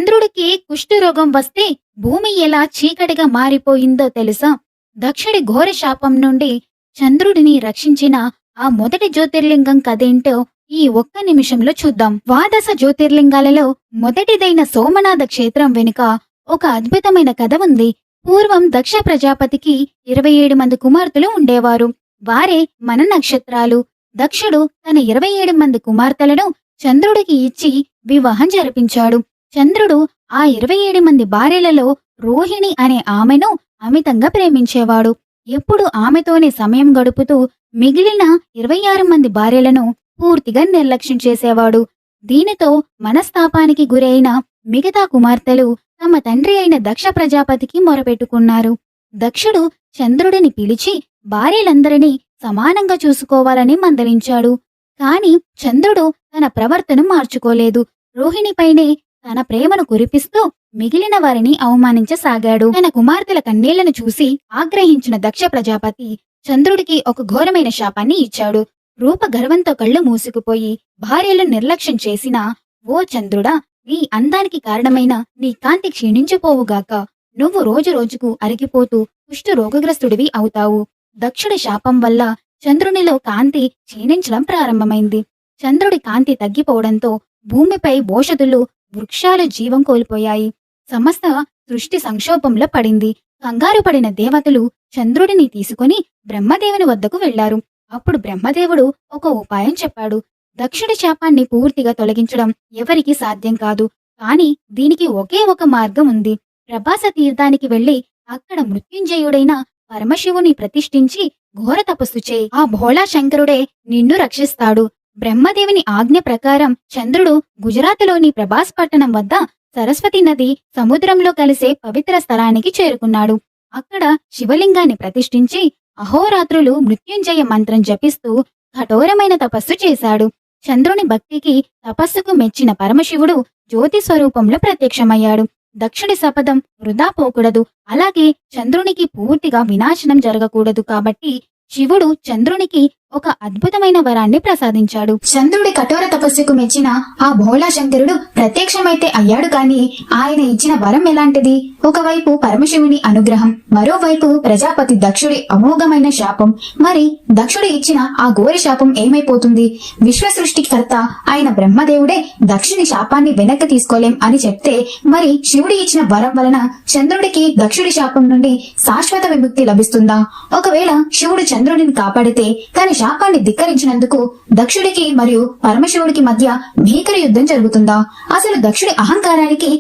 చంద్రుడికి కుష్ఠరోగం వస్తే భూమి ఎలా చీకటిగా మారిపోయిందో తెలుసా? దక్షుడి ఘోర శాపం నుండి చంద్రుడిని రక్షించిన ఆ మొదటి జ్యోతిర్లింగం కథేంటో ఈ ఒక్క నిమిషంలో చూద్దాం. ద్వాదశ జ్యోతిర్లింగాలలో మొదటిదైన సోమనాథ క్షేత్రం వెనుక ఒక అద్భుతమైన కథ ఉంది. పూర్వం దక్ష ప్రజాపతికి 27 మంది కుమార్తెలు ఉండేవారు. వారే మన నక్షత్రాలు. దక్షుడు తన 27 మంది కుమార్తెలను చంద్రుడికి ఇచ్చి వివాహం జరిపించాడు. చంద్రుడు ఆ 27 మంది భార్యలలో రోహిణి అనే ఆమెను అమితంగా ప్రేమించేవాడు. ఎప్పుడు ఆమెతోనే సమయం గడుపుతూ మిగిలిన 26 మంది భార్యలను పూర్తిగా నిర్లక్ష్యం చేసేవాడు. దీనితో మనస్తాపానికి గురైన మిగతా కుమార్తెలు తమ తండ్రి అయిన దక్ష ప్రజాపతికి మొరపెట్టుకున్నారు. దక్షుడు చంద్రుడిని పిలిచి భార్యలందరినీ సమానంగా చూసుకోవాలని మందలించాడు. కాని చంద్రుడు తన ప్రవర్తన మార్చుకోలేదు. రోహిణిపైనే తన ప్రేమను కురిపిస్తూ మిగిలిన వారిని అవమానించసాగాడు. తన కుమార్తెల కన్నీళ్లను చూసి ఆగ్రహించిన దక్ష ప్రజాపతి చంద్రుడికి ఒక ఘోరమైన శాపాన్ని ఇచ్చాడు. రూప గర్వంతో కళ్ళు మూసుకుపోయి భార్యలు నిర్లక్ష్యం చేసినా, ఓ చంద్రుడా, నీ అందానికి కారణమైన నీ కాంతి క్షీణించిపోవుగాక. నువ్వు రోజు రోజుకు అరిగిపోతూ కుష్ఠ రోగగ్రస్తుడివి అవుతావు. దక్షుడి శాపం వల్ల చంద్రునిలో కాంతి క్షీణించడం ప్రారంభమైంది. చంద్రుడి కాంతి తగ్గిపోవడంతో భూమిపై ఓషధులు, వృక్షాలు జీవం కోల్పోయాయి. సమస్త సృష్టి సంక్షోభంలో పడింది. కంగారు పడిన దేవతలు చంద్రుడిని తీసుకుని బ్రహ్మదేవుని వద్దకు వెళ్లారు. అప్పుడు బ్రహ్మదేవుడు ఒక ఉపాయం చెప్పాడు. దక్షుడి శాపాన్ని పూర్తిగా తొలగించడం ఎవరికీ సాధ్యం కాదు. కాని దీనికి ఒకే ఒక మార్గం ఉంది. ప్రభాస తీర్థానికి వెళ్లి అక్కడ మృత్యుంజయుడైన పరమశివుని ప్రతిష్ఠించి ఘోర తపస్సు చేయి. ఆ భోళా శంకరుడే నిన్ను రక్షిస్తాడు. బ్రహ్మదేవుని ఆజ్ఞ ప్రకారం చంద్రుడు గుజరాత్లోని ప్రభాస్ పట్టణం వద్ద సరస్వతి నది సముద్రంలో కలిసే పవిత్ర స్థలానికి చేరుకున్నాడు. అక్కడ శివలింగాన్ని ప్రతిష్ఠించి అహోరాత్రులు మృత్యుంజయ మంత్రం జపిస్తూ కఠోరమైన తపస్సు చేశాడు. చంద్రుని భక్తికి తపస్సుకు మెచ్చిన పరమశివుడు జ్యోతి స్వరూపంలో ప్రత్యక్షమయ్యాడు. దక్షుడి శపథం వృధా పోకూడదు, అలాగే చంద్రునికి పూర్తిగా వినాశనం జరగకూడదు. కాబట్టి శివుడు చంద్రునికి ఒక అద్భుతమైన వరాన్ని ప్రసాదించాడు. చంద్రుడి కఠోర తపస్సుకు మెచ్చిన ఆ భోళా శంకరుడు ప్రత్యక్షమైతే అయ్యాడు, కాని ఆయన ఇచ్చిన వరం ఎలాంటిది? ఒకవైపు పరమశివుని అనుగ్రహం, మరోవైపు ప్రజాపతి దక్షుడి అమోఘమైన శాపం. మరి దక్షుడు ఇచ్చిన ఆ ఘోర శాపం ఏమైపోతుంది? విశ్వ సృష్టికర్త అయిన బ్రహ్మదేవుడే దక్షుని శాపాన్ని వెనక్కి తీసుకోలేం అని చెప్తే, మరి శివుడి ఇచ్చిన వరం వలన చంద్రుడికి దక్షుడి శాపం నుండి శాశ్వత విముక్తి లభిస్తుందా? ఒకవేళ శివుడు చంద్రుడిని కాపాడితే తన శాపాన్ని ధిక్కరించినందుకు దక్షుడికి మరియు పరమశివుడికి మధ్య భీకర యుద్ధం జరుగుతుందా? అసలు దక్షుడి అహంకారానికి